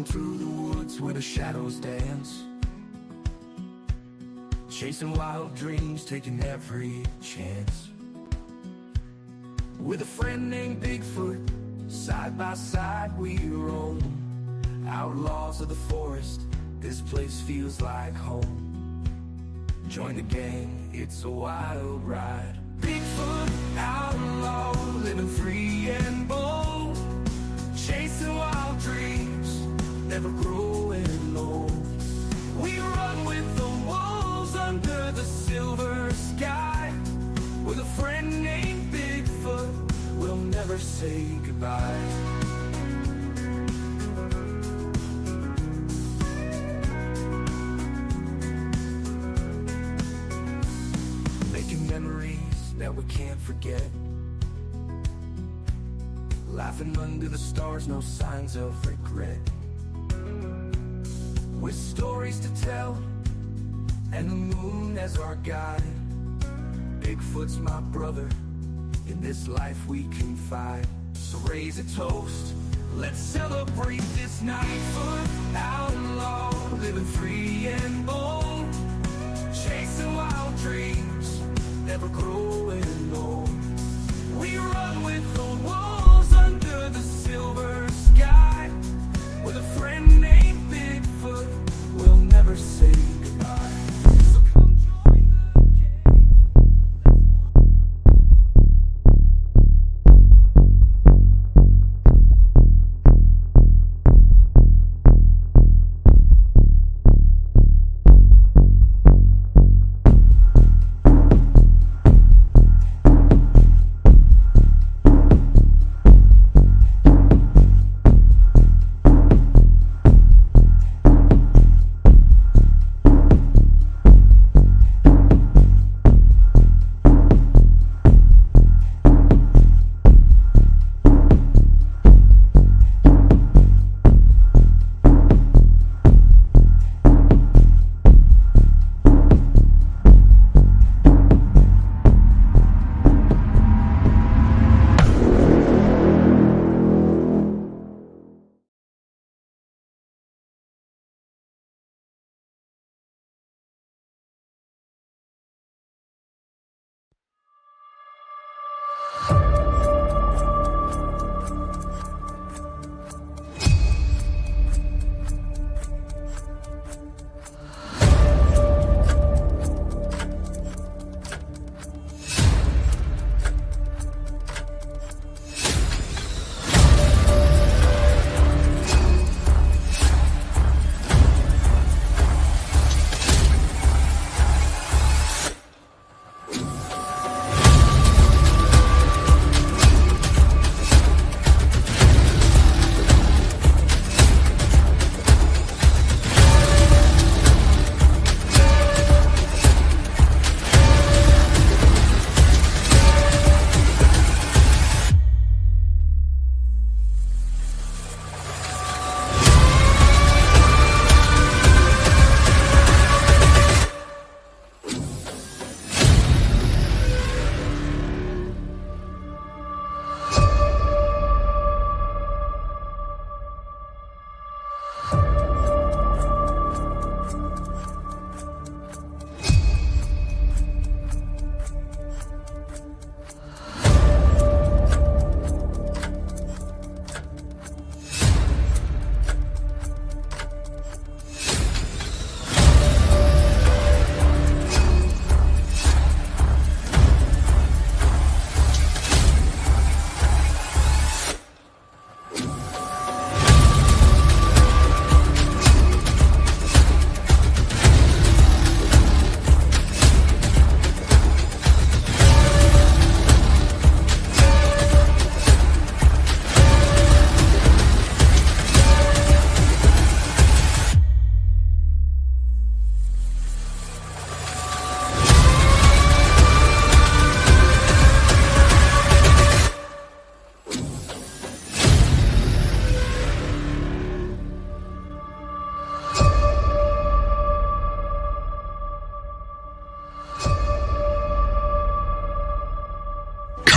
Strolling through the woods where the shadows dance, chasing wild dreams, taking every chance. With a friend named Bigfoot, side by side we roam. Outlaws of the forest, this place feels like home. Join the gang, it's a wild ride. Bigfoot Outlaw, living free and bold, chasing wild dreams, never growing old. We run with the wolves under the silver sky. With a friend named Bigfoot, we'll never say goodbye. Making memories that we can't forget, laughing under the stars, no signs of regret. With stories to tell, and the moon as our guide. Bigfoot's my brother, in this life we confide. So raise a toast, let's celebrate this night. Bigfoot Outlaw, living free and bold, chasing wild dreams, never growing old. We run with the wolves under the silver sky. With a friend named Bigfoot, we'll never say goodbye. So come join the gang.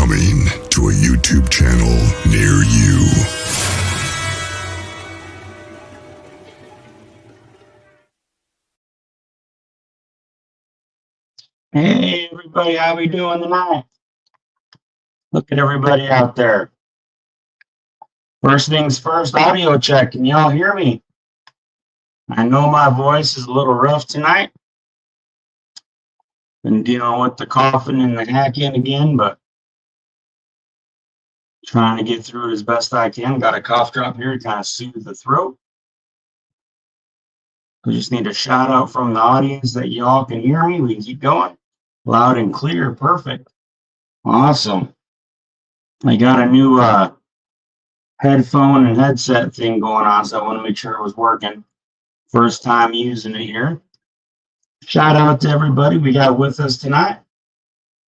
coming to a YouTube channel near you. Hey everybody, how we doing tonight? Look at everybody out there. First things first, audio check. Can y'all hear me? I know my voice is a little rough tonight. Been dealing with the coughing and the hacking again, but trying to get through it as best I can. Got a cough drop here to kind of soothe the throat. We just need a shout out from the audience that y'all can hear me. We can keep going. Loud and clear, perfect. Awesome. I got a new headphone and headset thing going on, so I want to make sure it was working. First time using it here. Shout out to everybody we got with us tonight.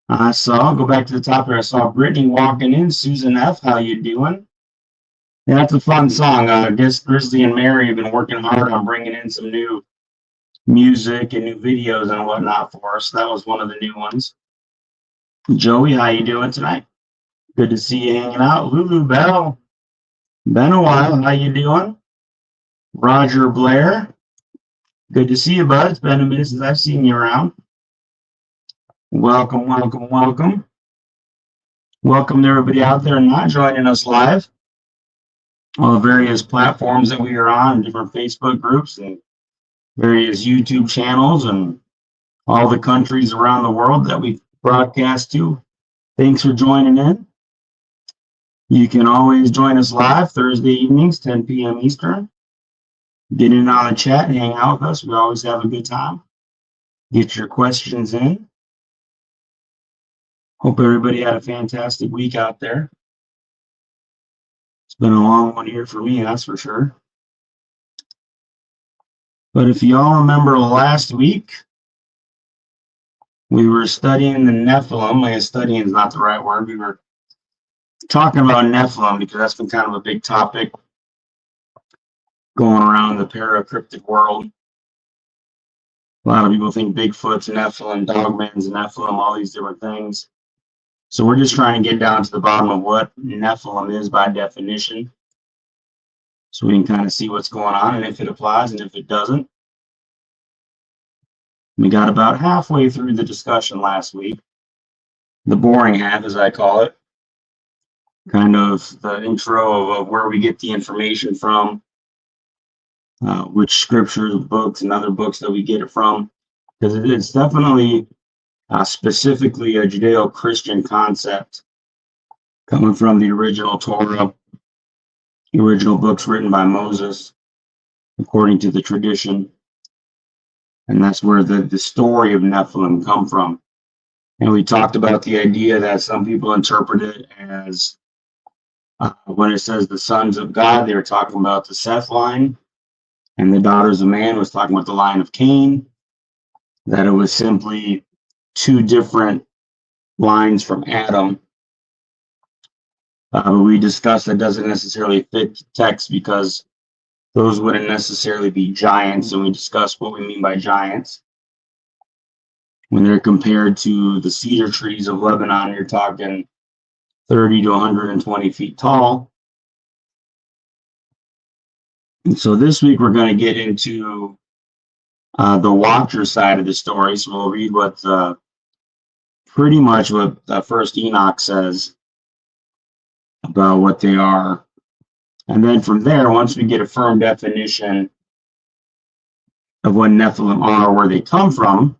Go back to the top here. I saw Brittany walking in. Susan F., how you doing? Yeah, that's a fun song. I guess Grizzly and Mary have been working hard on bringing in some new music and new videos and whatnot for us. That was one of the new ones. Joey, how you doing tonight? Good to see you hanging out. Lulu Bell, been a while. How you doing? Roger Blair, good to see you, bud. It's been a minute since I've seen you around. Welcome, welcome, welcome. Welcome to everybody out there not joining us live. All the various platforms that we are on, different Facebook groups and various YouTube channels and all the countries around the world that we broadcast to. Thanks for joining in. You can always join us live Thursday evenings, 10 p.m. Eastern. Get in on the chat, hang out with us. We always have a good time. Get your questions in. Hope everybody had a fantastic week out there. It's been a long one here for me, that's for sure. But if y'all remember last week, we were studying the Nephilim. I guess studying is not the right word. We were talking about Nephilim because that's been kind of a big topic going around the para-cryptid world. A lot of people think Bigfoot's a Nephilim, Dogman's a Nephilim, all these different things. So we're just trying to get down to the bottom of what Nephilim is by definition, so we can kind of see what's going on and if it applies and if it doesn't. We got about halfway through the discussion last week, the boring half, as I call it, kind of the intro of where we get the information from, which scriptures, books, and other books that we get it from, because it's definitely specifically a Judeo-Christian concept coming from the original Torah, the original books written by Moses, according to the tradition. And that's where the story of Nephilim come from. And we talked about the idea that some people interpret it as when it says the sons of God, they were talking about the Seth line, and the daughters of man was talking about the line of Cain, that it was simply two different lines from Adam. But we discussed that doesn't necessarily fit the text because those wouldn't necessarily be giants, and we discussed what we mean by giants. When they're compared to the cedar trees of Lebanon, you're talking 30 to 120 feet tall. And so this week we're going to get into the Watcher side of the story. So we'll read what pretty much what First Enoch says about what they are. And then from there, once we get a firm definition of what Nephilim are, where they come from.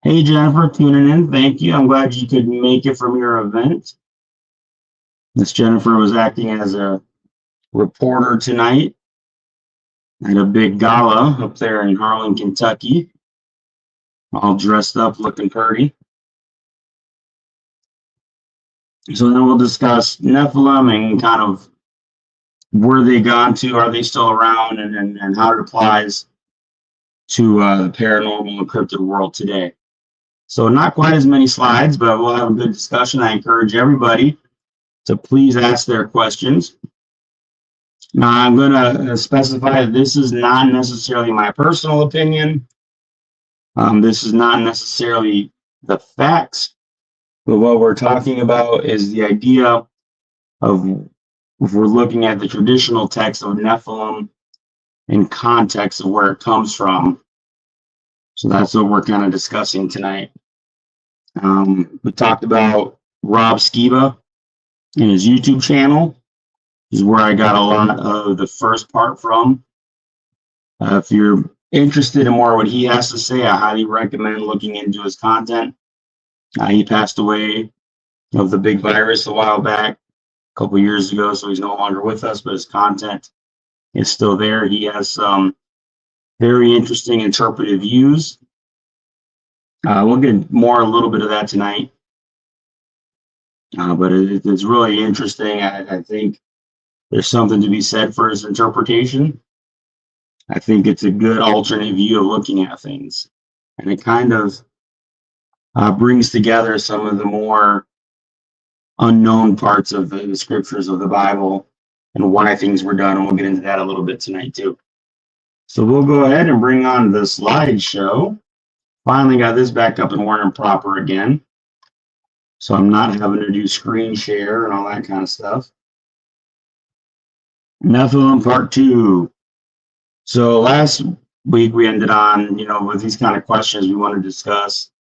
Hey, Jennifer, tuning in. Thank you. I'm glad you could make it from your event. Miss Jennifer was acting as a reporter tonight at a big gala up there in Harlan, Kentucky, all dressed up, looking pretty. So then we'll discuss Nephilim and kind of where they gone to, are they still around, and how it applies to the paranormal and cryptid world today. So not quite as many slides, but we'll have a good discussion. I encourage everybody to please ask their questions. Now, I'm going to specify that this is not necessarily my personal opinion. This is not necessarily the facts, but what we're talking about is the idea of, if we're looking at the traditional text of Nephilim in context of where it comes from, So that's what we're kind of discussing tonight. We talked about Rob Skiba and his YouTube channel. This is where I got a lot of the first part from. If you're interested in more what he has to say, I highly recommend looking into his content. He passed away of the big virus a while back, a couple years ago, so he's no longer with us, but his content is still there. He has some very interesting interpretive views. We'll get more a little bit of that tonight, but it's really interesting. I think there's something to be said for his interpretation. I think it's a good alternate view of looking at things, and it kind of brings together some of the more unknown parts of the scriptures of the Bible and why things were done, and we'll get into that a little bit tonight too. So we'll go ahead and bring on the slideshow. Finally got this back up and running proper again, so I'm not having to do screen share and all that kind of stuff. Nephilim Part 2. So last week we ended on, with these kind of questions we want to discuss.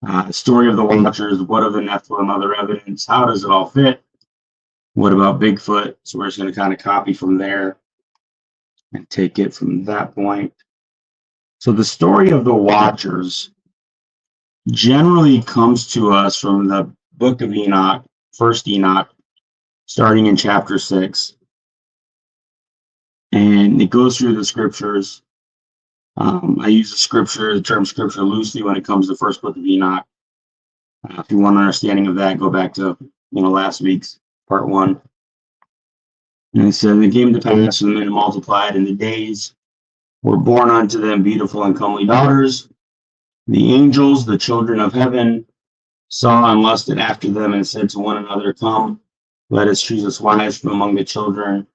The story of the Watchers, what are the Nephilim, other evidence, how does it all fit? What about Bigfoot? So we're just going to kind of copy from there and take it from that point. So the story of the Watchers generally comes to us from the book of Enoch, First Enoch, starting in chapter 6. And it goes through the scriptures. I use the term scripture loosely when it comes to the first book of Enoch. If you want an understanding of that, go back to last week's part 1. And it said, it came to pass when the men multiplied, and the days were born unto them beautiful and comely daughters. The angels, the children of heaven, saw and lusted after them, and said to one another, Come, let us choose us wives from among the children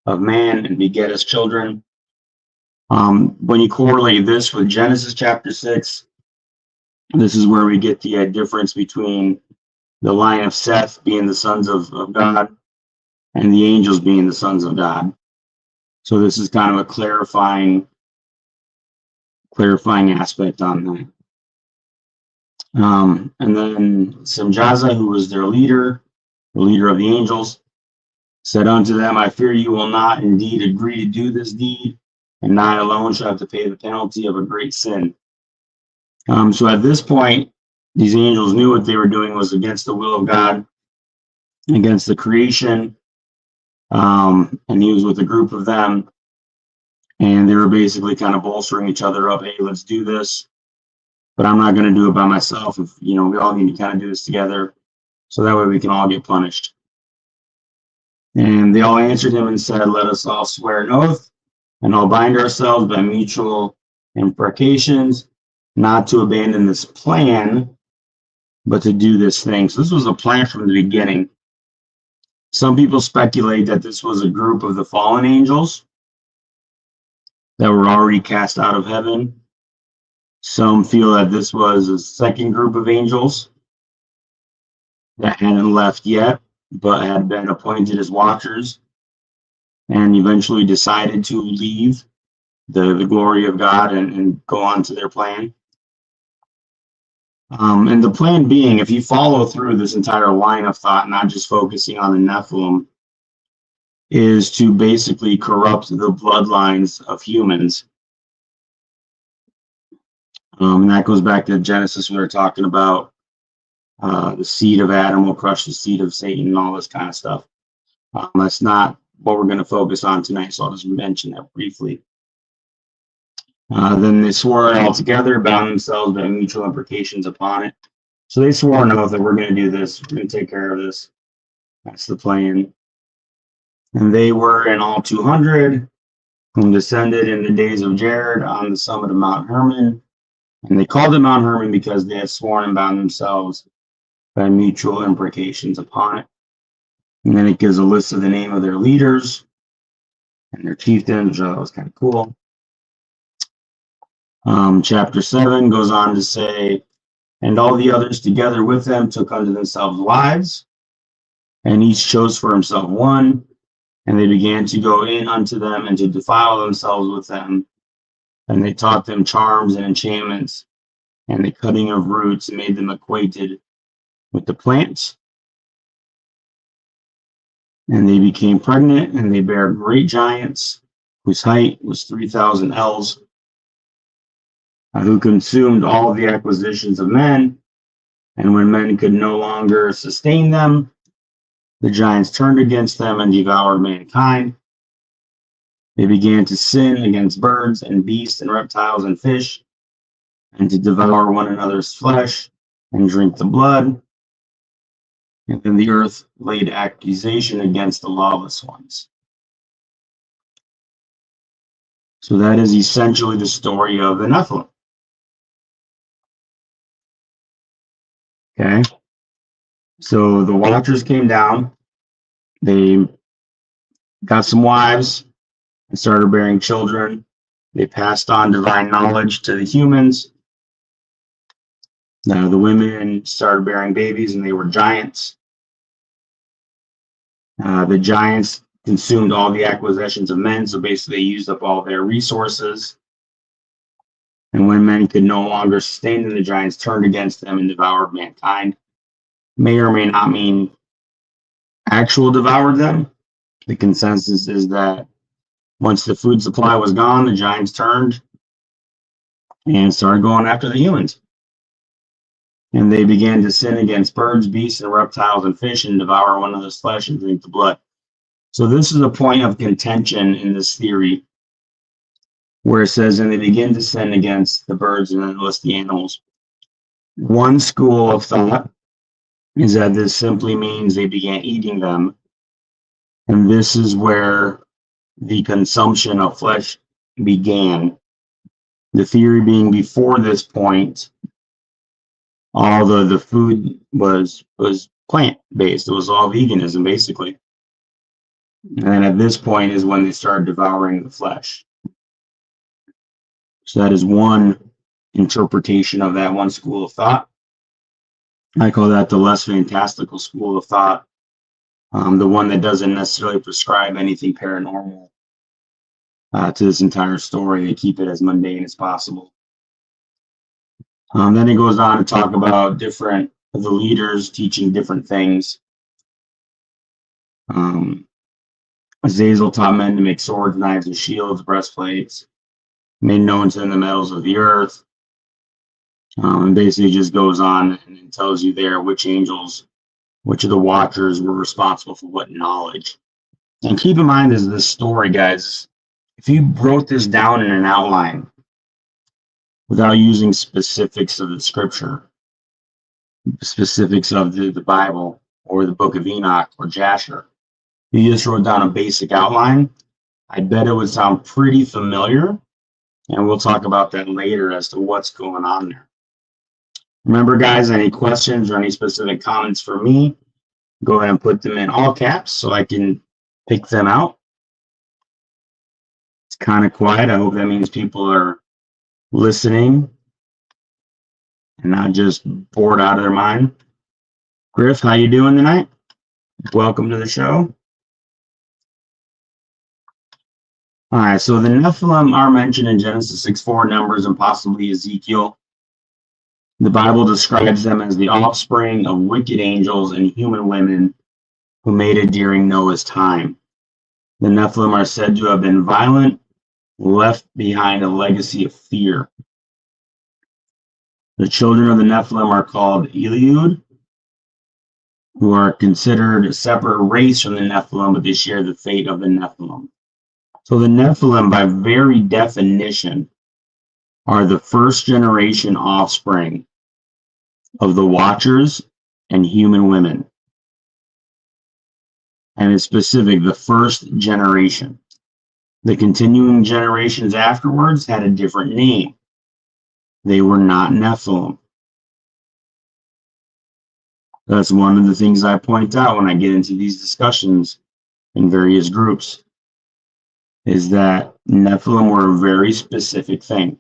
of man, and beget us children. When you correlate this with Genesis chapter 6, this is where we get the difference between the line of Seth being the sons of God and the angels being the sons of God. So this is kind of a clarifying aspect on that. And then Semjaza, who was their leader, the leader of the angels, said unto them, I fear you will not indeed agree to do this deed, and I alone shall have to pay the penalty of a great sin. So at this point, these angels knew what they were doing was against the will of God, against the creation, and he was with a group of them, and they were basically kind of bolstering each other up. Hey, let's do this, but I'm not going to do it by myself. We all need to kind of do this together, so that way we can all get punished. And they all answered him and said, Let us all swear an oath, and all bind ourselves by mutual imprecations, not to abandon this plan, but to do this thing. So this was a plan from the beginning. Some people speculate that this was a group of the fallen angels that were already cast out of heaven. Some feel that this was a second group of angels that hadn't left yet, but had been appointed as watchers and eventually decided to leave the glory of God and go on to their plan. And the plan being, if you follow through this entire line of thought, not just focusing on the Nephilim, is to basically corrupt the bloodlines of humans. And that goes back to Genesis. We were talking about the seed of Adam will crush the seed of Satan and all this kind of stuff. That's not what we're going to focus on tonight, so I'll just mention that briefly. Then they swore it all together, bound themselves by mutual imprecations upon it. So they swore an oath that we're going to do this, we're going to take care of this. That's the plan. And they were in all 200, whom descended in the days of Jared on the summit of Mount Hermon. And they called it Mount Hermon because they had sworn and bound themselves by mutual imprecations upon it. And then it gives a list of the name of their leaders and their chieftains, which I thought was kind of cool. Chapter 7 goes on to say, and all the others together with them took unto themselves wives, and each chose for himself one, and they began to go in unto them and to defile themselves with them. And they taught them charms and enchantments and the cutting of roots and made them acquainted with the plants. And they became pregnant, and they bare great giants, whose height was 3,000 ells, who consumed all the acquisitions of men. And when men could no longer sustain them, the giants turned against them and devoured mankind. They began to sin against birds and beasts and reptiles and fish, and to devour one another's flesh and drink the blood. And then the earth laid accusation against the lawless ones. So that is essentially the story of the Nephilim. Okay. So the Watchers came down. They got some wives and started bearing children. They passed on divine knowledge to the humans. Now the women started bearing babies, and they were giants. The giants consumed all the acquisitions of men, so basically they used up all their resources. And when men could no longer sustain them, the giants turned against them and devoured mankind. May or may not mean actual devoured them. The consensus is that once the food supply was gone, the giants turned and started going after the humans. And they began to sin against birds, beasts, and reptiles and fish, and devour one another's flesh and drink the blood. So this is a point of contention in this theory, where it says, and they begin to sin against the birds, and then list the animals. One school of thought is that this simply means they began eating them. And this is where the consumption of flesh began. The theory being before this point, all the food was plant-based. It was all veganism, basically. And at this point is when they started devouring the flesh. So that is one interpretation of that one school of thought. I call that the less fantastical school of thought. The one that doesn't necessarily prescribe anything paranormal to this entire story. They keep it as mundane as possible. Then it goes on to talk about different of the leaders teaching different things. Azazel taught men to make swords, knives, and shields, breastplates, made known to them the metals of the earth. And basically just goes on and tells you there which angels, which of the Watchers were responsible for what knowledge. And keep in mind is this story, guys, if you wrote this down in an outline without using specifics of the scripture, specifics of the Bible or the book of Enoch or Jasher, you just wrote down a basic outline, I bet it would sound pretty familiar. And we'll talk about that later as to what's going on there. Remember, guys, any questions or any specific comments for me, go ahead and put them in all caps so I can pick them out. It's kind of quiet. I hope that means people are listening and not just bored out of their mind. Griff, how you doing tonight? Welcome to the show. All right, so the Nephilim are mentioned in Genesis 6:4, Numbers, and possibly Ezekiel. The Bible describes them as the offspring of wicked angels and human women who mated during Noah's time. The Nephilim are said to have been violent, left behind a legacy of fear. The children of the Nephilim are called Eliud, who are considered a separate race from the Nephilim, but they share the fate of the Nephilim. So the Nephilim, by very definition, are the first generation offspring of the Watchers and human women. And it's specific, the first generation. The continuing generations afterwards had a different name. They were not Nephilim. That's one of the things I point out when I get into these discussions in various groups, is that Nephilim were a very specific thing.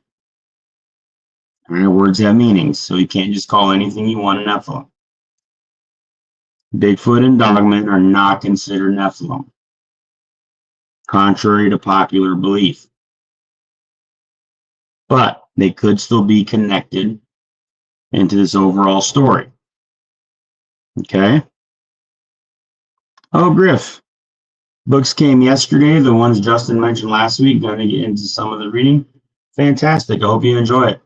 All right, words have meanings, so you can't just call anything you want a Nephilim. Bigfoot and Dogmen are not considered Nephilim, contrary to popular belief. but they could still be connected into this overall story. Okay. Oh, Griff. Books came yesterday. The ones Justin mentioned last week. Going to get into some of the reading. Fantastic. I hope you enjoy it.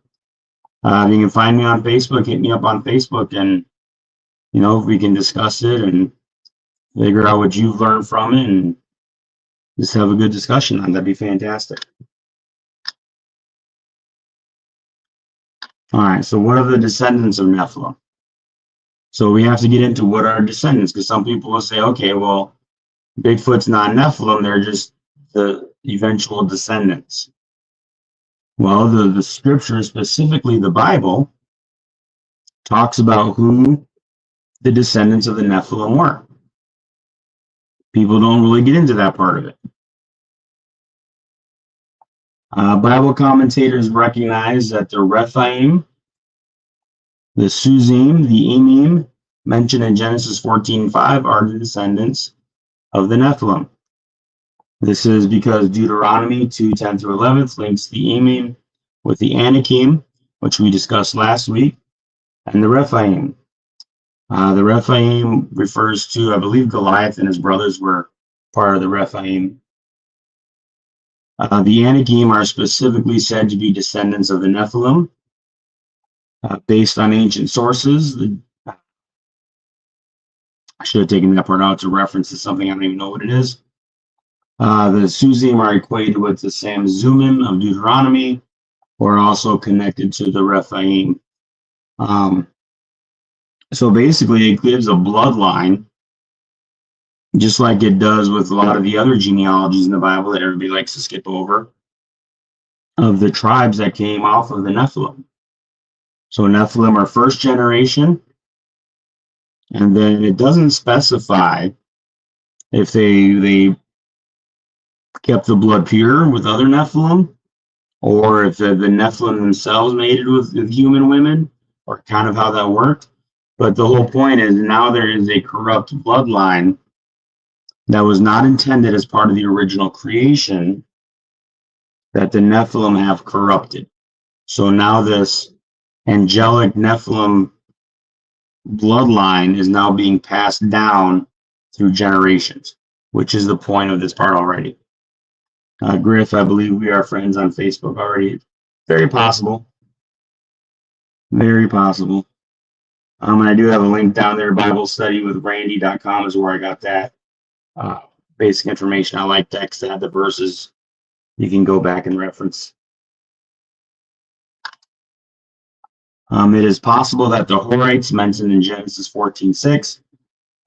You can find me on Facebook. Hit me up on Facebook, and we can discuss it and figure out what you've learned from it, and just have a good discussion on it. That'd be fantastic. All right. So, what are the descendants of Nephilim? So we have to get into what are descendants, because some people will say, okay, well, Bigfoot's not Nephilim, they're just the eventual descendants. Well, the scripture, specifically the Bible, talks about who the descendants of the Nephilim were. People don't really get into that part of it. Bible commentators recognize that the Rephaim, the Suzim, the Emim, mentioned in Genesis 14:5, are the descendants of the Nephilim. This is because Deuteronomy 2:10-11 links the Emim with the Anakim, which we discussed last week, and the Rephaim. The Rephaim refers to, I believe, Goliath and his brothers were part of the Rephaim. The Anakim are specifically said to be descendants of the Nephilim, based on ancient sources. I should have taken that part out to reference to something I don't even know what it is. The Suzim are equated with the Samzumim of Deuteronomy, or also connected to the Rephaim. So basically, it gives a bloodline, just like it does with a lot of the other genealogies in the Bible that everybody likes to skip over, of the tribes that came off of the Nephilim. So Nephilim are first generation, and then it doesn't specify if they kept the blood pure with other Nephilim, or if the Nephilim themselves mated with human women, or kind of how that worked. But the whole point is now there is a corrupt bloodline that was not intended as part of the original creation that the Nephilim have corrupted. So now this angelic Nephilim bloodline is now being passed down through generations, which is the point of this part already. Griff, I believe we are friends on Facebook already. Very possible. Very possible. I do have a link down there. BibleStudyWithRandy.com is where I got that basic information. I like text to add the verses you can go back and reference. It is possible that the Horites mentioned in Genesis 14:6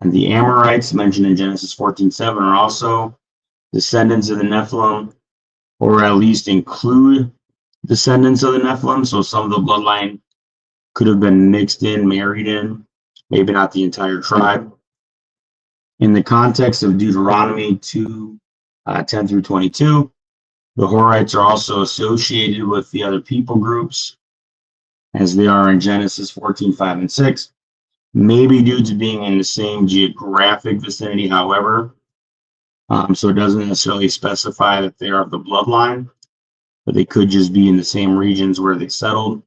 and the Amorites mentioned in Genesis 14:7 are also descendants of the Nephilim, or at least include descendants of the Nephilim. So some of the bloodline could have been mixed in, married in, maybe not the entire tribe. In the context of Deuteronomy 2:10-22, the Horites are also associated with the other people groups, as they are in Genesis 14:5 and 6, maybe due to being in the same geographic vicinity, however. So it doesn't necessarily specify that they are of the bloodline, but they could just be in the same regions where they settled.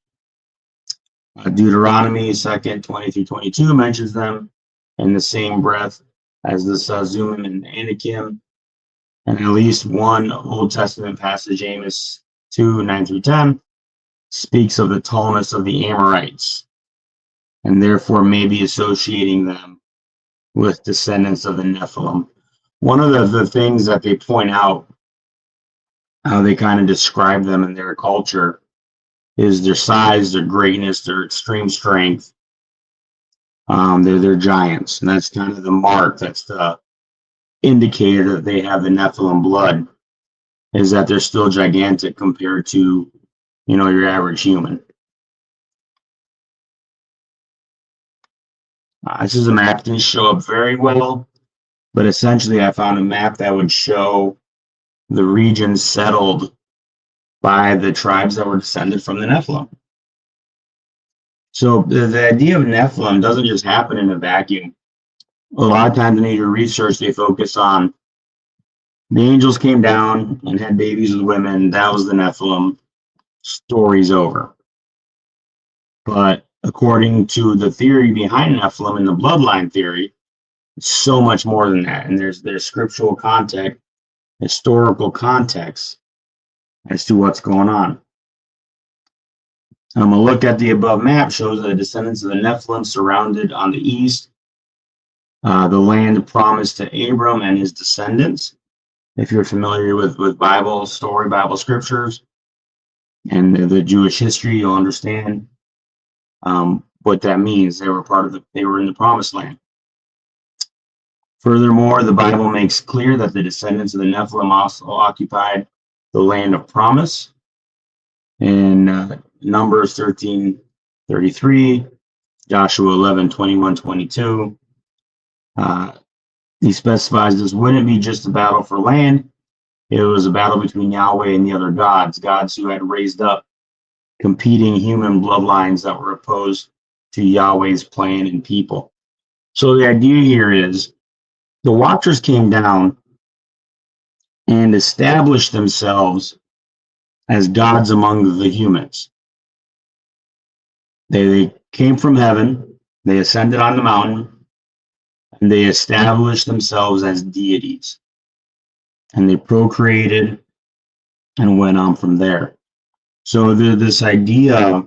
Deuteronomy 2:20-22 mentions them in the same breath as the Suzim and Anakim, and at least one Old Testament passage, Amos 2:9-10, speaks of the tallness of the Amorites, and therefore may be associating them with descendants of the Nephilim. One of the things that they point out, how they kind of describe them in their culture, is their size, their greatness, their extreme strength. They're giants, and that's kind of the mark. That's the indicator that they have the Nephilim blood, is that they're still gigantic compared to, your average human. This is a map that didn't show up very well, but essentially I found a map that would show the regions settled by the tribes that were descended from the Nephilim. So the idea of Nephilim doesn't just happen in a vacuum. A lot of times in your research, they focus on the angels came down and had babies with women. That was the Nephilim. story's over. But according to the theory behind Nephilim and the bloodline theory, it's so much more than that. And there's scriptural context, historical context as to what's going on. A look at the above map shows the descendants of the Nephilim surrounded on the east, the land promised to Abram and his descendants. If you're familiar with Bible story, Bible scriptures, and the Jewish history, you'll understand what that means. They were in the promised land. Furthermore, the Bible makes clear that the descendants of the Nephilim also occupied the land of promise. In Numbers 13:33, Joshua 11:21-22, he specifies this wouldn't be just a battle for land. It was a battle between Yahweh and the other gods who had raised up competing human bloodlines that were opposed to Yahweh's plan and people. So the idea here is the Watchers came down and established themselves as gods among the humans. They came from heaven, they ascended on the mountain, and they established themselves as deities. And they procreated and went on from there. So this idea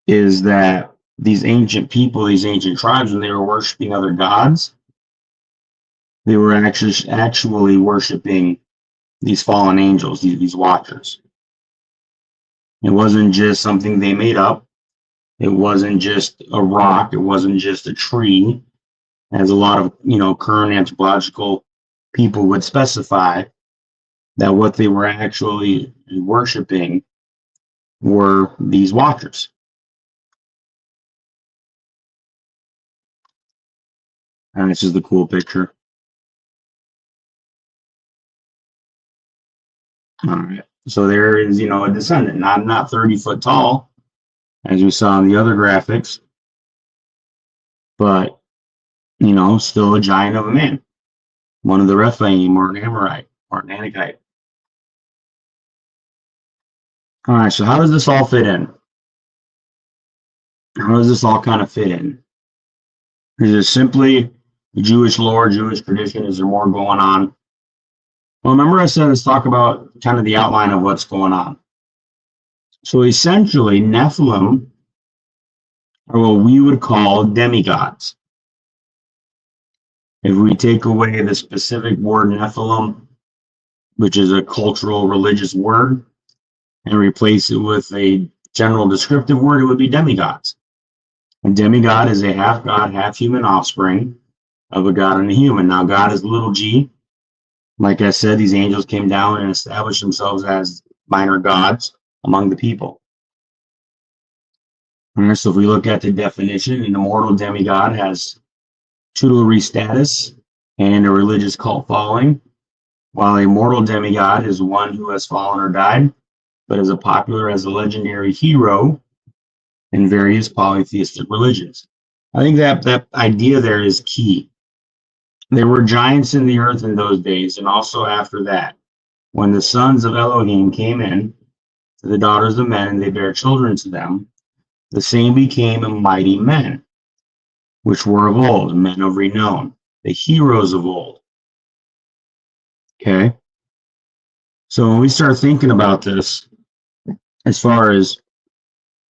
is that these ancient people, these ancient tribes, when they were worshiping other gods, they were actually worshiping these fallen angels, these Watchers. It wasn't just something they made up. It wasn't just a rock. It wasn't just a tree, as a lot of current anthropological people would specify, that what they were actually worshiping were these Watchers. And this is the cool picture. All right. So there is, a descendant, not 30 foot tall, as we saw in the other graphics, but, still a giant of a man. One of the Rephaim or an Amorite or an Anakite. All right, so how does this all fit in? How does this all kind of fit in? Is it simply Jewish lore, Jewish tradition? Is there more going on? Well, remember I said let's talk about kind of the outline of what's going on. So essentially, Nephilim are what we would call demigods. If we take away the specific word Nephilim, which is a cultural religious word, and replace it with a general descriptive word, it would be demigods. A demigod is a half god, half human offspring of a god and a human. Now, God is little g. Like I said, these angels came down and established themselves as minor gods among the people. All right, so if we look at the definition, an immortal demigod has tutelary status and a religious cult following, while a mortal demigod is one who has fallen or died, but is popular as a legendary hero in various polytheistic religions. I think that idea there is key. There were giants in the earth in those days, and also after that, when the sons of Elohim came in to the daughters of men, and they bare children to them, the same became mighty men, which were of old, men of renown, the heroes of old. Okay? So when we start thinking about this, as far as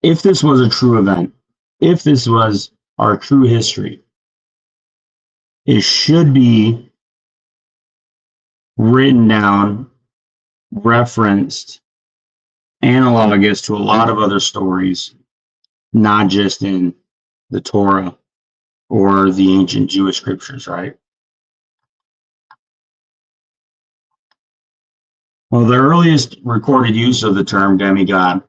if this was a true event, if this was our true history, it should be written down, referenced, analogous to a lot of other stories, not just in the Torah or the ancient Jewish scriptures, right? Well, the earliest recorded use of the term demigod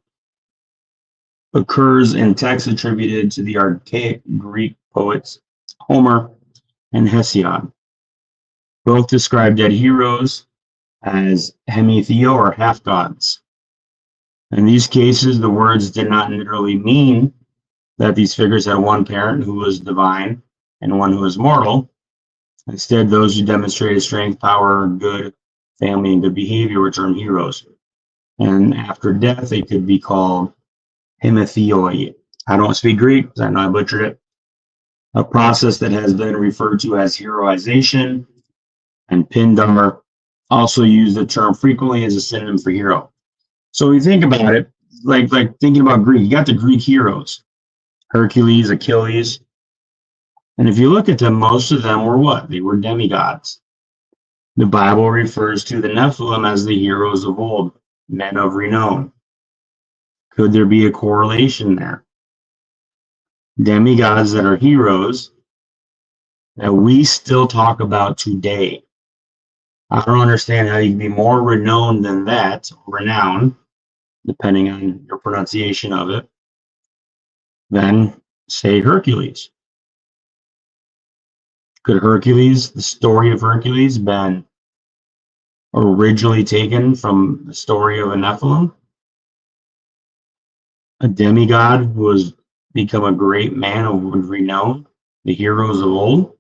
occurs in texts attributed to the archaic Greek poets Homer and Hesiod. Both describe dead heroes as hemitheo or half-gods. In these cases, the words did not literally mean that these figures had one parent who was divine and one who was mortal. Instead, those who demonstrated strength, power, good family, and good behavior were termed heroes. And after death, they could be called hemathioi. I don't speak Greek, because I know I butchered it. A process that has been referred to as heroization, and Pindar also used the term frequently as a synonym for hero. So when you think about it, like thinking about Greek, you got the Greek heroes, Hercules, Achilles. And if you look at them, most of them were what? They were demigods. The Bible refers to the Nephilim as the heroes of old, men of renown. Could there be a correlation there? Demigods that are heroes that we still talk about today. I don't understand how you can be more renowned than that, renown, depending on your pronunciation of it, than, say, Hercules. Could Hercules, the story of Hercules, been originally taken from the story of a Nephilim? A demigod who has become a great man of renown, the heroes of old?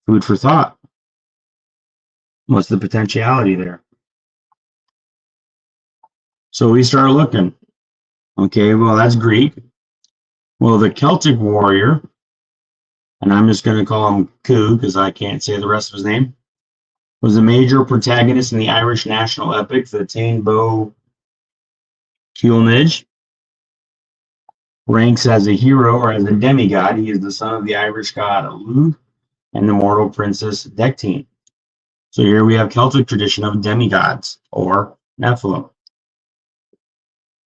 Food for thought. What's the potentiality there? So we start looking. Okay, well, that's Greek. Well, the Celtic warrior, and I'm just going to call him Coo because I can't say the rest of his name, was a major protagonist in the Irish national epic, the Táin Bo Cuilnge. Ranks as a hero or as a demigod. He is the son of the Irish god Lugh and the mortal princess Dectine. So here we have Celtic tradition of demigods or Nephilim.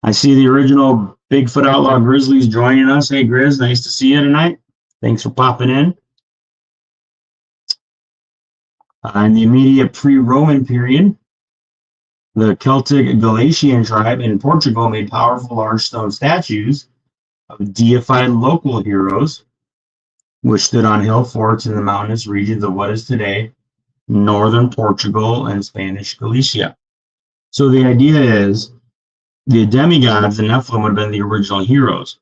I see the original Bigfoot Outlaw Grizzlies joining us. Hey, Grizz, nice to see you tonight. Thanks for popping in. In the immediate pre-Roman period, the Celtic Galician tribe in Portugal made powerful large stone statues of deified local heroes, which stood on hill forts in the mountainous regions of what is today northern Portugal and Spanish Galicia. So the idea is the demigods, the Nephilim, would have been the original heroes,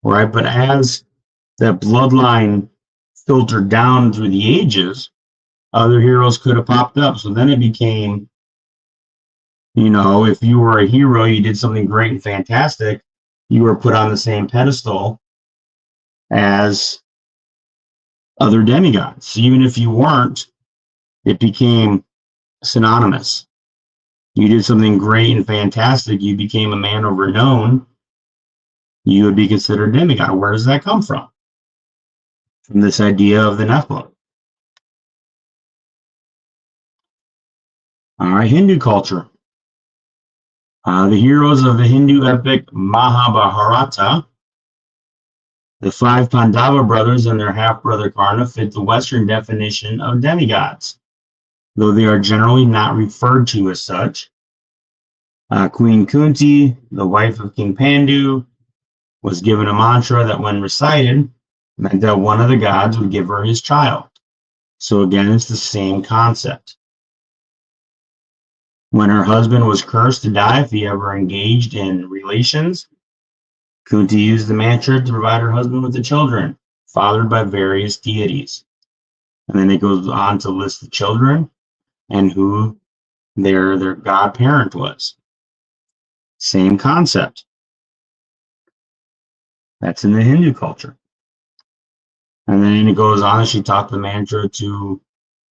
right? But as that bloodline filtered down through the ages, other heroes could have popped up. So then it became, you know, if you were a hero, you did something great and fantastic, you were put on the same pedestal as other demigods. So even if you weren't, it became synonymous. You did something great and fantastic, you became a man of renown, you would be considered demigod. Where does that come from? From this idea of the Nephilim. All right, Hindu culture. The heroes of the Hindu epic Mahabharata, the five Pandava brothers and their half-brother Karna fit the Western definition of demigods, though they are generally not referred to as such. Queen Kunti, the wife of King Pandu, was given a mantra that when recited meant that one of the gods would give her his child. So again, it's the same concept. When her husband was cursed to die if he ever engaged in relations, Kunti used the mantra to provide her husband with the children, fathered by various deities. And then it goes on to list the children and who their godparent was. Same concept. That's in the Hindu culture. And then it goes on, she taught the mantra to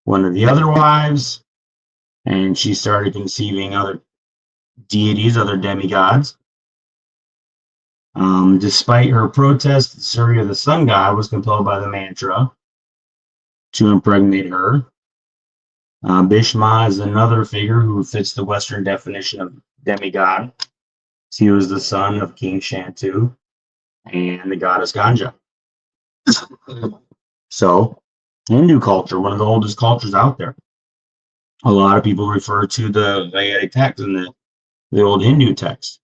one of the other wives, and she started conceiving other deities, other demigods. Despite her protest, Surya, the sun god, was compelled by the mantra to impregnate her. Bhishma is another figure who fits the Western definition of demigod. He was the son of King Shantu and the goddess Ganga. So, Hindu culture, one of the oldest cultures out there. A lot of people refer to the Vedic text and the old Hindu text.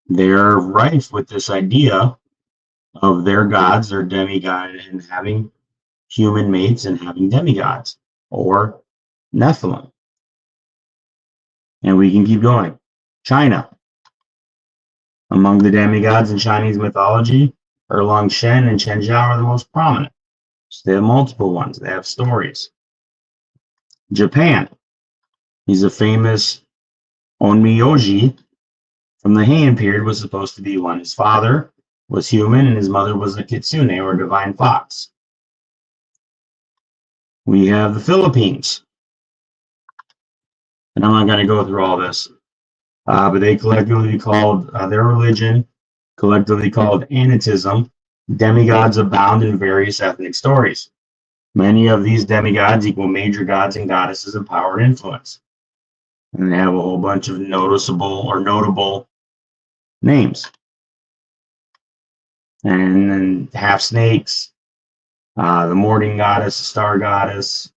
They're rife with this idea of their gods, their demigod, and having human mates and having demigods, or Nephilim. And we can keep going. China. Among the demigods in Chinese mythology, Erlang Shen and Chen Zhao are the most prominent. So they have multiple ones. They have stories. Japan. He's a famous Onmyoji from the Heian period was supposed to be one. His father was human and his mother was a kitsune or divine fox. We have the Philippines. And I'm not going to go through all this. But they collectively called their religion, collectively called Anitism. Demigods abound in various ethnic stories. Many of these demigods equal major gods and goddesses of power and influence. And they have a whole bunch of noticeable or notable names. And then half snakes, the morning goddess, the star goddess,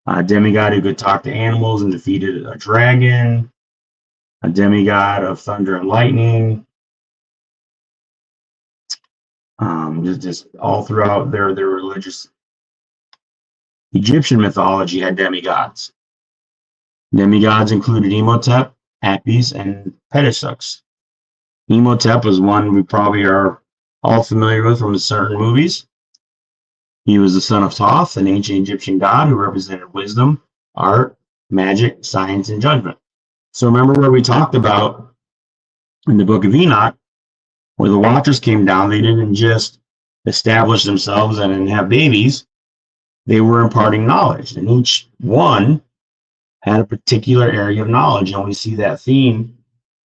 a demigod who could talk to animals and defeated a dragon, a demigod of thunder and lightning. Just all throughout their religious Egyptian mythology had demigods. Demigods included Imhotep, Apis, and Ptahsux. Imhotep was one we probably are all familiar with from certain movies. He was the son of Thoth, an ancient Egyptian god who represented wisdom, art, magic, science, and judgment. So remember where we talked about in the book of Enoch, where the Watchers came down, they didn't just establish themselves and have babies. They were imparting knowledge, and each one had a particular area of knowledge, and we see that theme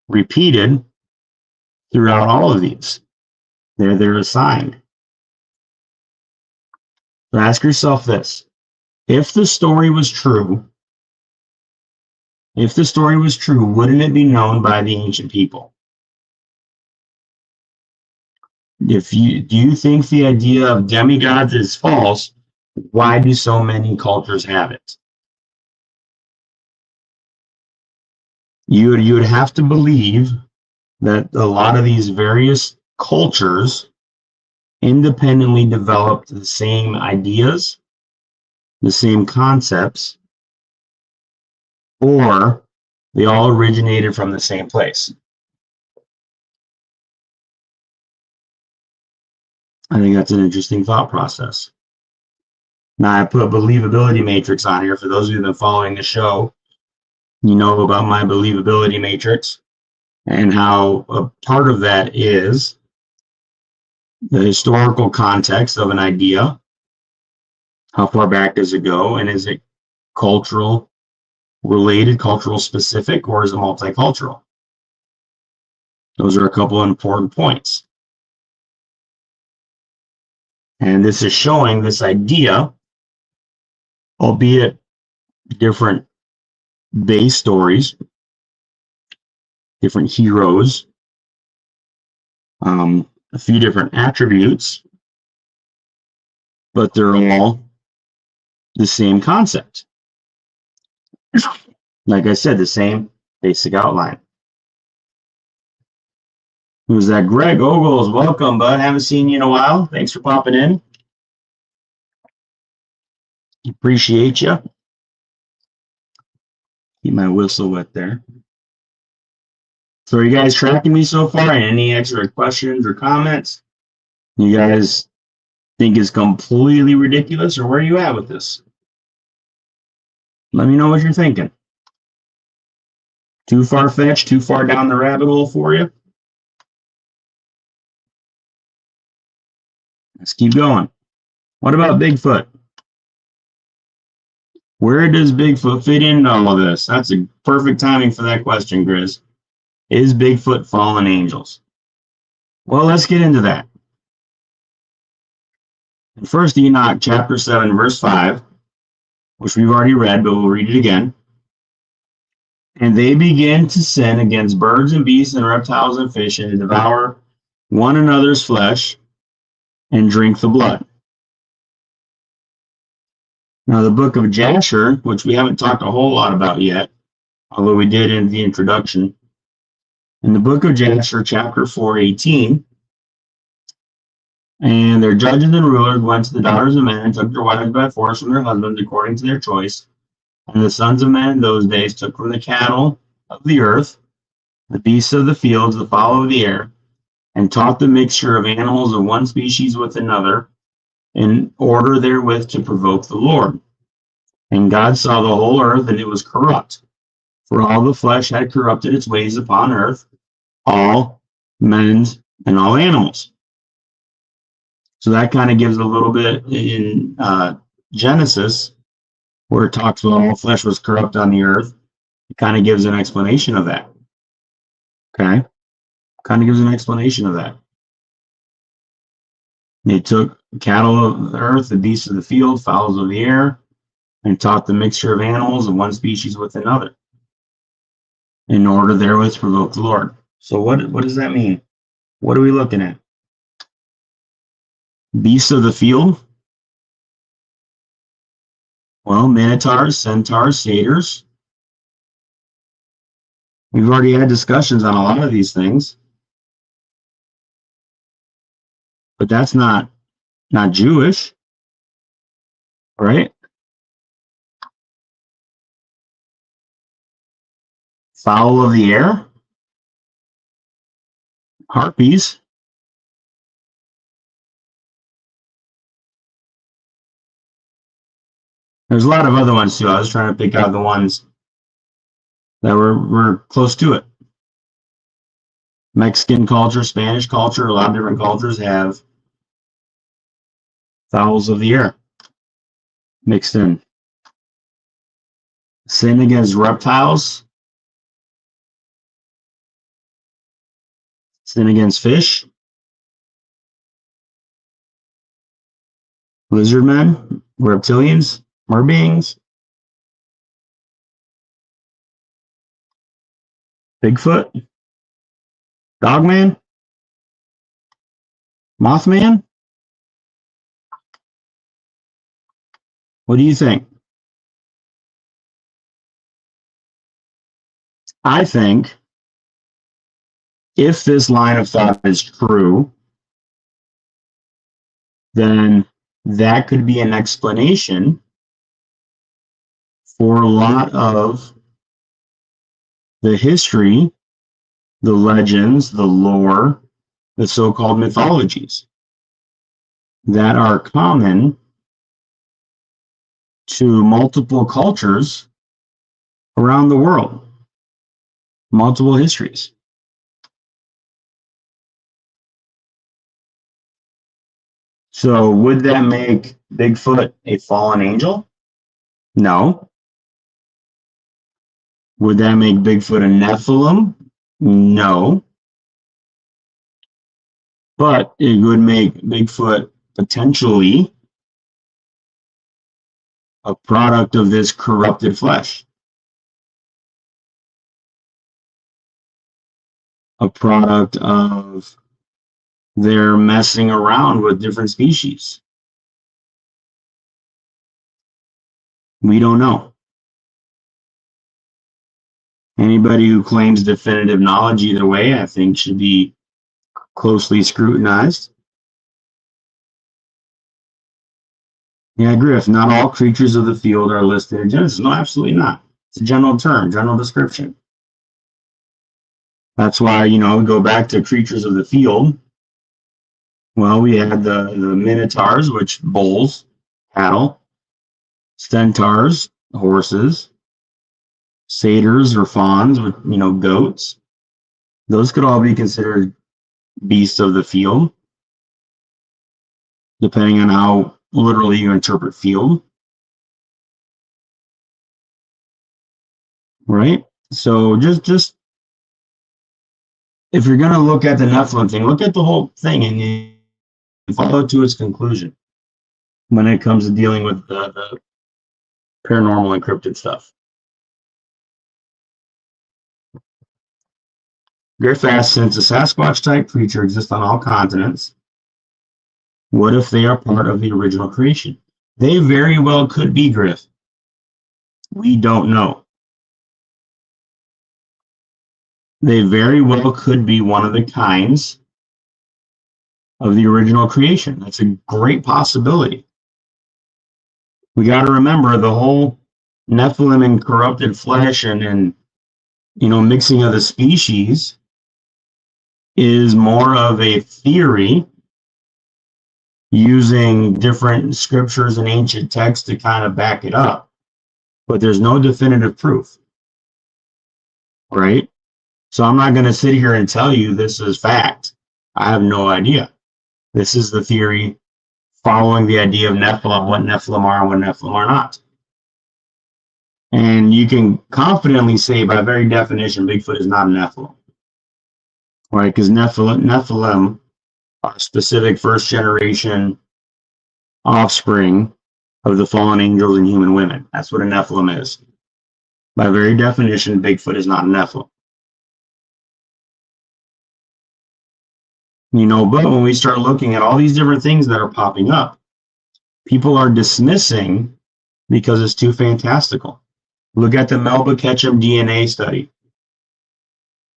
repeated throughout all of these. They're assigned. So ask yourself this: if the story was true, wouldn't it be known by the ancient people? Do you think the idea of demigods is false? Why do so many cultures have it? You would have to believe that a lot of these various cultures independently developed the same ideas, the same concepts, or they all originated from the same place. I think that's an interesting thought process. Now, I put a believability matrix on here. For those of you who have been following the show, you know about my believability matrix and how a part of that is the historical context of an idea. How far back does it go? And is it cultural related, cultural specific, or is it multicultural? Those are a couple of important points. And this is showing this idea, albeit different base stories, different heroes, a few different attributes, but they're all the same concept. Like I said, the same basic outline. Who's that? Greg Ogles, welcome, bud. Haven't seen you in a while. Thanks for popping in. Appreciate you. Keep my whistle wet there. So are you guys tracking me so far? And any extra questions or comments? You guys think it's completely ridiculous, or where are you at with this? Let me know what you're thinking. Too far-fetched, too far down the rabbit hole for you? Let's keep going. What about Bigfoot? Where does Bigfoot fit into all of this? That's a perfect timing for that question, Grizz. Is Bigfoot fallen angels? Well, let's get into that. In 1 Enoch chapter 7, verse 5, which we've already read, but we'll read it again. And they begin to sin against birds and beasts and reptiles and fish, and to devour one another's flesh and drink the blood. Now, the book of Jasher, which we haven't talked a whole lot about yet, although we did in the introduction. In the book of Jasher, chapter 4:18, and their judges and rulers went to the daughters of men and took their wives by force from their husbands according to their choice. And the sons of men in those days took from the cattle of the earth, the beasts of the fields, the fowl of the air, and taught the mixture of animals of one species with another, in order therewith to provoke the Lord. And God saw the whole earth, and it was corrupt, For all the flesh had corrupted its ways upon earth, all men and all animals. So that kind of gives a little bit in Genesis, where it talks about all flesh was corrupt on the earth. It kind of gives an explanation of that. Okay? Kind of gives an explanation of that. They took cattle of the earth, the beasts of the field, fowls of the air, and taught the mixture of animals of one species with another, in order therewith to provoke the Lord. So what does that mean? What are we looking at? Beasts of the field? Well, minotaurs, centaurs, satyrs. We've already had discussions on a lot of these things. But that's not Jewish, right? Fowl of the air, harpies. There's a lot of other ones too. I was trying to pick out the ones that were close to it. Mexican culture, Spanish culture, a lot of different cultures have fowls of the air mixed in. Sin against reptiles. Sin against fish. Lizard men, reptilians, merbeings. Bigfoot. Dogman? Mothman? What do you think? I think if this line of thought is true, then that could be an explanation for a lot of the history, the legends, the lore, the so-called mythologies that are common to multiple cultures around the world, multiple histories. So would that make Bigfoot a fallen angel? No. Would that make Bigfoot a Nephilim? No. But it would make Bigfoot potentially a product of this corrupted flesh. A product of their messing around with different species. We don't know. Anybody who claims definitive knowledge either way, I think, should be closely scrutinized. Yeah, Griff, not all creatures of the field are listed in Genesis. No, absolutely not. It's a general term, general description. That's why, we go back to creatures of the field. Well, we had the minotaurs, which bulls, cattle, centaurs, horses, satyrs or fawns, with goats. Those could all be considered beasts of the field, depending on how literally you interpret field. Right? So just if you're going to look at the Nephilim thing, look at the whole thing and follow it to its conclusion when it comes to dealing with the paranormal and cryptid stuff. Griff asks, since a Sasquatch-type creature exists on all continents, what if they are part of the original creation? They very well could be, Griff. We don't know. They very well could be one of the kinds of the original creation. That's a great possibility. We got to remember the whole Nephilim and corrupted flesh and mixing of the species is more of a theory using different scriptures and ancient texts to kind of back it up. But there's no definitive proof. right? So I'm not going to sit here and tell you this is fact. I have no idea. This is the theory following the idea of Nephilim, what Nephilim are and what Nephilim are not. And you can confidently say, by very definition, Bigfoot is not a Nephilim, right? Because Nephilim are specific first generation offspring of the fallen angels and human women. That's what a Nephilim is. By very definition, Bigfoot is not a Nephilim. You know, but when we start looking at all these different things that are popping up, people are dismissing because it's too fantastical. Look at the Melba Ketchum DNA study,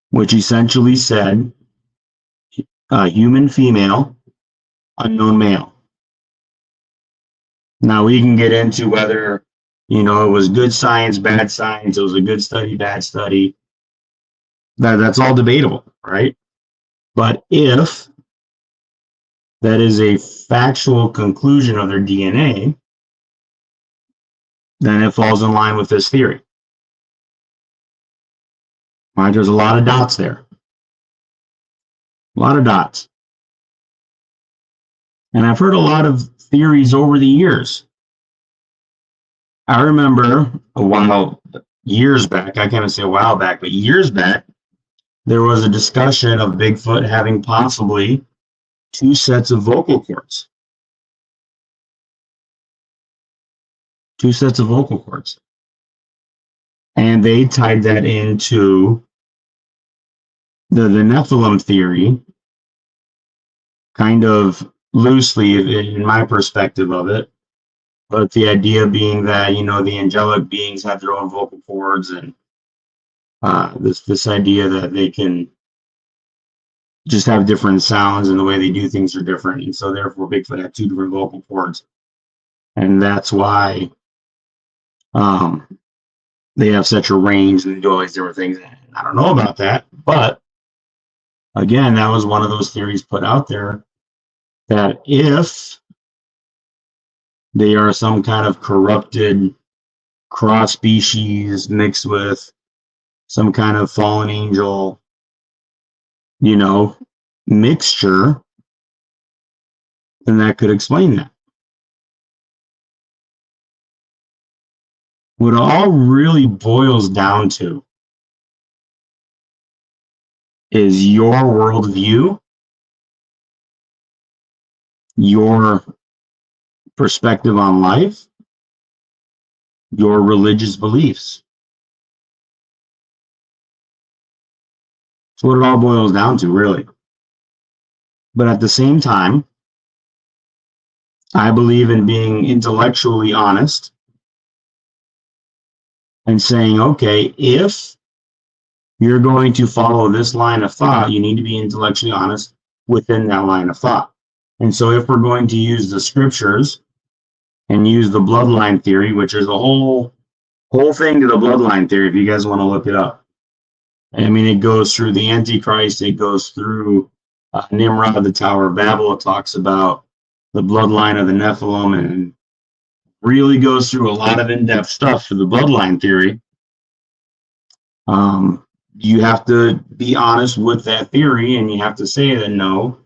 which essentially said human female, unknown male. Now we can get into whether, you know, it was good science, bad science, it was a good study, bad study. That's all debatable, right? But if that is a factual conclusion of their DNA, then it falls in line with this theory. Right? There's a lot of dots there. A lot of dots. And I've heard a lot of theories over the years. I remember years back, I can't say a while back, but years back, there was a discussion of Bigfoot having possibly 2 sets of vocal cords. 2 sets of vocal cords. And they tied that into the Nephilim theory, kind of loosely in my perspective of it. But the idea being that, you know, the angelic beings have their own vocal cords, and this idea that they can just have different sounds and the way they do things are different. And so therefore Bigfoot had 2 different vocal cords. And that's why they have such a range and they do all these different things. I don't know about that, but again, that was one of those theories put out there, that if they are some kind of corrupted cross species mixed with some kind of fallen angel, you know, mixture, then that could explain that. What it all really boils down to is your worldview, your perspective on life, your religious beliefs. That's what it all boils down to, really. But at the same time, I believe in being intellectually honest and saying, okay, if you're going to follow this line of thought, you need to be intellectually honest within that line of thought. And so if we're going to use the scriptures and use the bloodline theory, which is a whole thing to the bloodline theory, if you guys want to look it up. I mean, it goes through the Antichrist, it goes through Nimrod, the Tower of Babel. It talks about the bloodline of the Nephilim, and really goes through a lot of in-depth stuff for the bloodline theory. You have to be honest with that theory, and you have to say that no,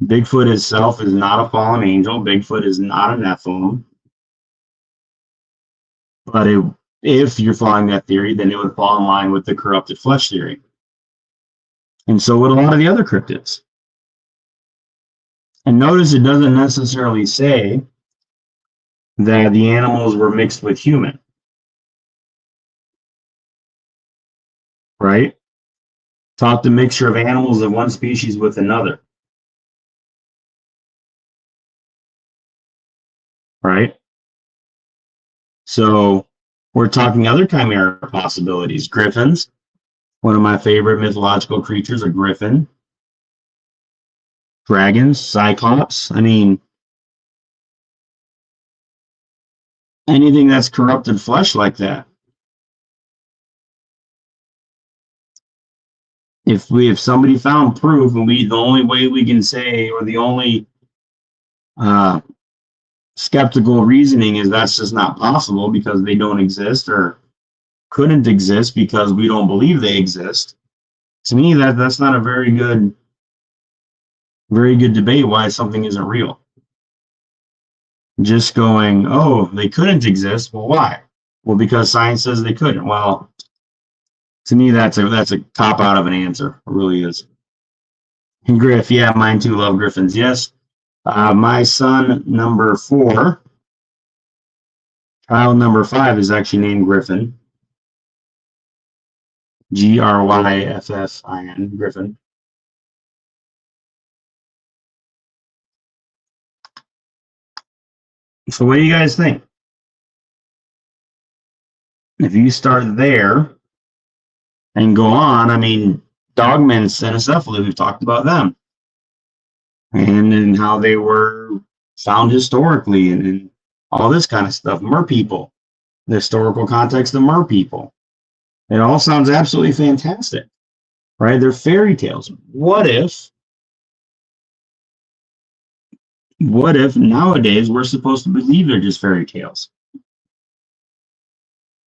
Bigfoot itself is not a fallen angel. Bigfoot is not a Nephilim. But if you're following that theory, then it would fall in line with the corrupted flesh theory. And so would a lot of the other cryptids. And notice it doesn't necessarily say that the animals were mixed with human. Right? Taught the mixture of animals of one species with another. Right? So we're talking other chimera possibilities. Griffins. One of my favorite mythological creatures, a griffin. Dragons, cyclops. I mean, anything that's corrupted flesh like that. If somebody found proof, and the only way we can say, or the only skeptical reasoning is that's just not possible because they don't exist, or couldn't exist because we don't believe they exist. To me, that's not a very good debate why something isn't real. Just going, oh, they couldn't exist. Well, why? Well, because science says they couldn't. Well, to me, that's a cop out of an answer. It really is. And Griff, yeah, mine too. Love Griffins. Yes. My son, number 4, child number 5 is actually named Griffin. Gryffin, Griffin. So what do you guys think? If you start there and go on, I mean, Dogmen and Nephilims, we've talked about them. And how they were found historically and all this kind of stuff. Mer people, the historical context of Mer people. It all sounds absolutely fantastic, right? They're fairy tales. What if nowadays we're supposed to believe they're just fairy tales?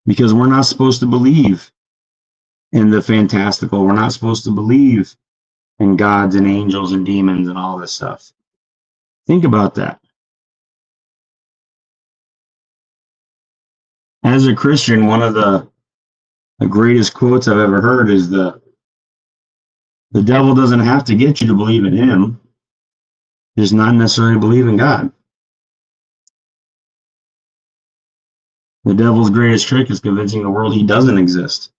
Because we're not supposed to believe in the fantastical. We're not supposed to believe in gods and angels and demons and all this stuff. Think about that. As a Christian, one of the greatest quotes I've ever heard is the devil doesn't have to get you to believe in him, just not necessarily believe in God. The devil's greatest trick is convincing the world he doesn't exist.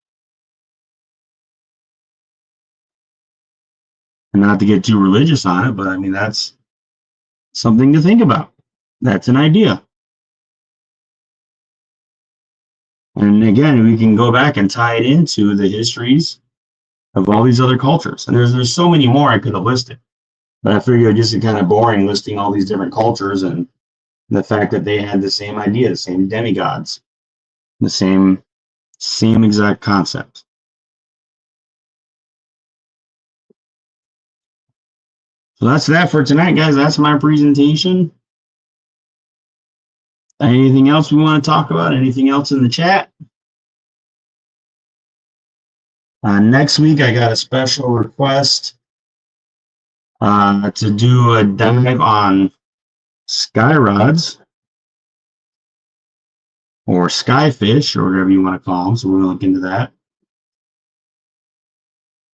And not to get too religious on it, but I mean, that's something to think about. That's an idea. And again, we can go back and tie it into the histories of all these other cultures. And there's so many more I could have listed. But I figured it just kind of boring listing all these different cultures and the fact that they had the same idea, the same demigods, the same exact concept. So that's that for tonight, guys. That's my presentation. Anything else we want to talk about? Anything else in the chat? Next week, I got a special request to do a dive on sky rods or skyfish or whatever you want to call them. So we're going to look into that.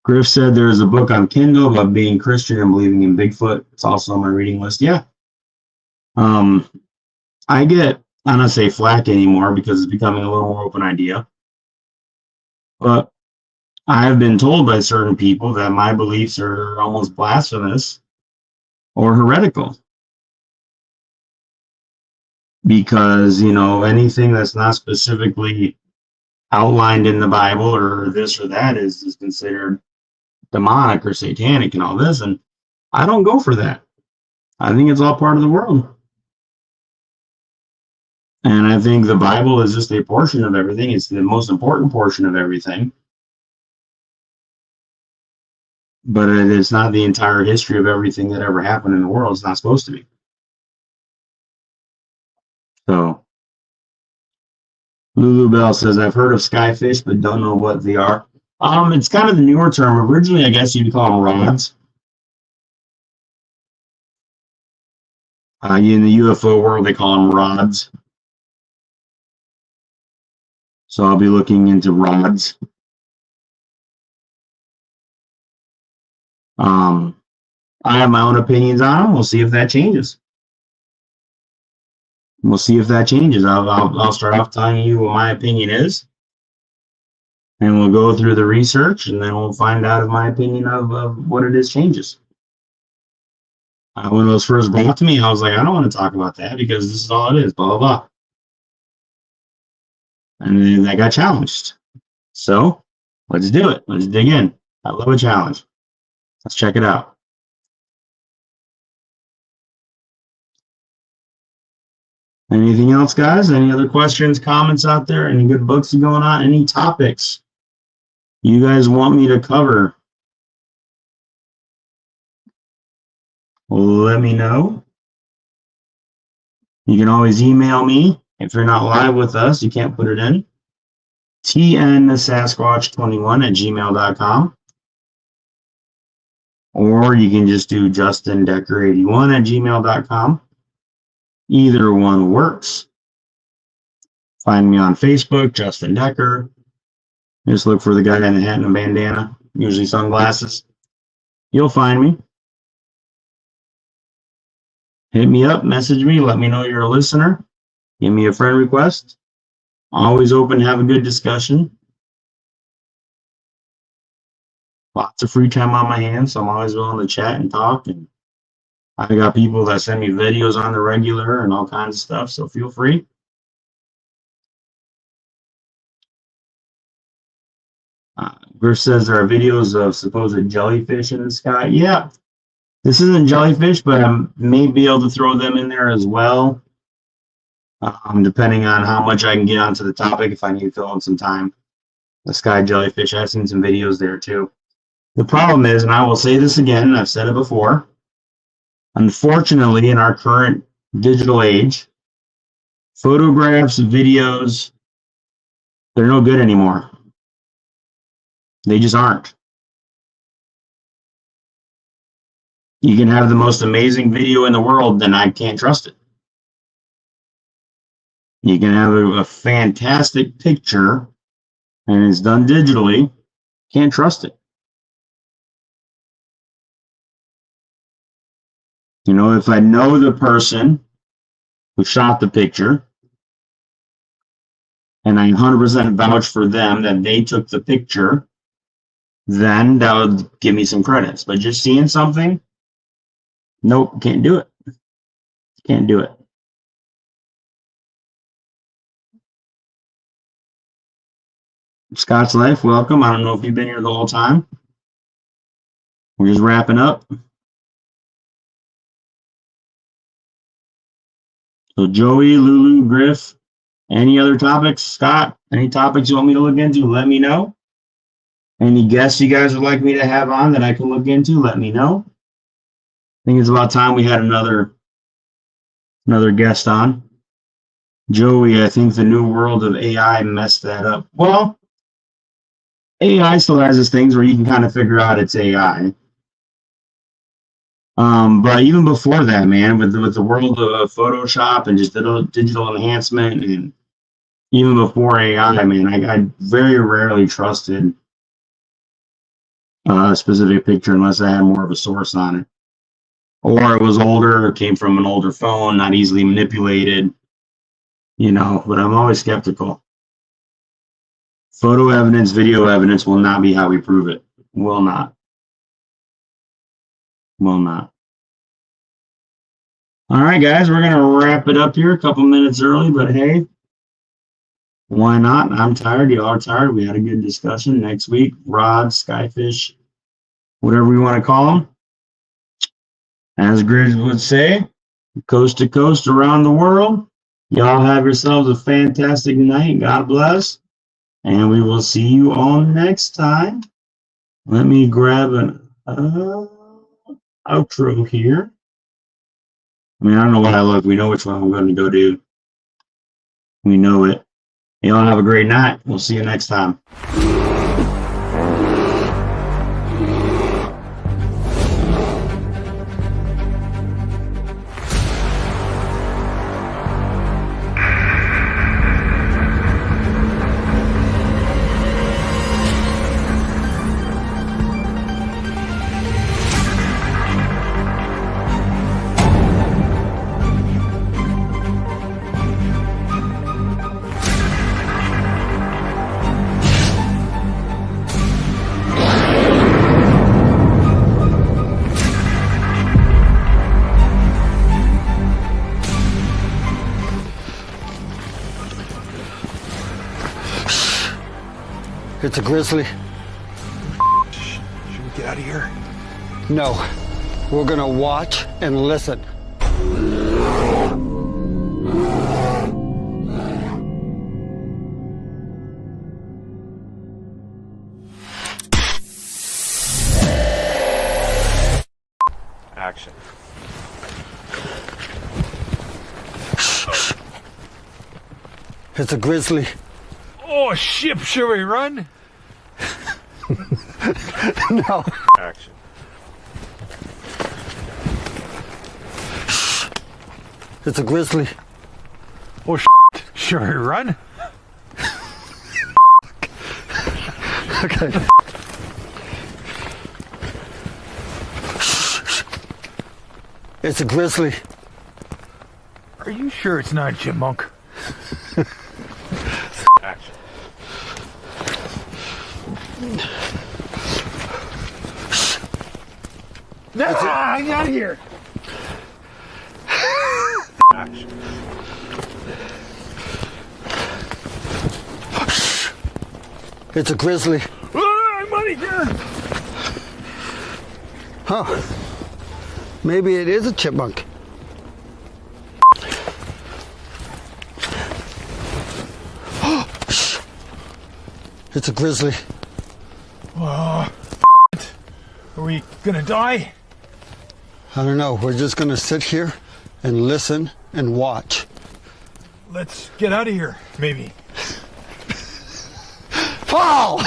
Griff said there's a book on Kindle about being Christian and believing in Bigfoot. It's also on my reading list. Yeah. I don't say flack anymore because it's becoming a little more open idea. But I have been told by certain people that my beliefs are almost blasphemous or heretical. Because, anything that's not specifically outlined in the Bible or this or that is considered demonic or satanic and all this. And I don't go for that. I think it's all part of the world. And I think the Bible is just a portion of everything. It's the most important portion of everything. But it is not the entire history of everything that ever happened in the world. It's not supposed to be. So, Lulu Bell says, I've heard of skyfish, but don't know what they are. It's kind of the newer term. Originally, I guess you'd call them rods. In the UFO world, they call them rods. So I'll be looking into rods. I have my own opinions on them. We'll see if that changes. We'll see if that changes. I'll start off telling you what my opinion is. And we'll go through the research, and then we'll find out if my opinion of what it is changes. When it was first brought to me, I was like, I don't want to talk about that because this is all it is, blah, blah, blah. And then I got challenged. So let's do it. Let's dig in. I love a challenge. Let's check it out. Anything else, guys? Any other questions, comments out there? Any good books going on? Any topics you guys want me to cover? Let me know. You can always email me. If you're not live with us, you can't put it in. tnsasquatch21@gmail.com. Or you can just do justindecker81@gmail.com. Either one works. Find me on Facebook, Justin Decker. Just look for the guy in the hat and a bandana, usually sunglasses. You'll find me. Hit me up, message me, let me know you're a listener. Give me a friend request. Always open to have a good discussion. Lots of free time on my hands, so I'm always willing to chat and talk. And I got people that send me videos on the regular and all kinds of stuff, so feel free. Griff says there are videos of supposed jellyfish in the sky. Yeah, this isn't jellyfish, but I may be able to throw them in there as well, depending on how much I can get onto the topic if I need to fill in some time. The sky jellyfish, I've seen some videos there too. The problem is, and I will say this again, I've said it before, unfortunately, in our current digital age, photographs, videos, they're no good anymore. They just aren't. You can have the most amazing video in the world, then I can't trust it. You can have a fantastic picture, and it's done digitally, can't trust it. You know, if I know the person who shot the picture, and I 100% vouch for them that they took the picture, then that would give me some credits. But just seeing something, nope, can't do it. Can't do it. Scott's Life, welcome. I don't know if you've been here the whole time. We're just wrapping up. So Joey, Lulu, Griff, any other topics? Scott, any topics you want me to look into, let me know. Any guests you guys would like me to have on that I can look into, let me know. I think it's about time we had another guest on. Joey, I think the new world of AI messed that up. Well, AI still has its things where you can kind of figure out it's AI. But even before that, man, with the world of Photoshop and just digital enhancement, and even before AI, man, I very rarely trusted a specific picture unless I had more of a source on it. Or it was older, or came from an older phone, not easily manipulated, you know, but I'm always skeptical. Photo evidence, video evidence will not be how we prove it. Will not. Will not. All right, guys, we're going to wrap it up here a couple minutes early, but hey, why not? I'm tired. Y'all are tired. We had a good discussion. Next week, rods, skyfish, whatever we want to call them. As Grizz would say, coast to coast around the world. Y'all have yourselves a fantastic night. God bless. And we will see you all next time. Let me grab an outro here. I mean, I don't know what I look. We know which one we're going to go do. We know it. Y'all have a great night. We'll see you next time. It's a grizzly. Should we get out of here? No. We're gonna watch and listen. Action. It's a grizzly. Oh! Oh, shit, should we run? No. Action. It's a grizzly. Oh, should we run? Okay. It's a grizzly. Are you sure it's not a chipmunk? Action. I'm out of here. Action. It's a grizzly. I'm out of here. Huh. Maybe it is a chipmunk. It's a grizzly. Are we gonna die? I don't know. We're just gonna sit here and listen and watch. Let's get out of here, maybe. Fall!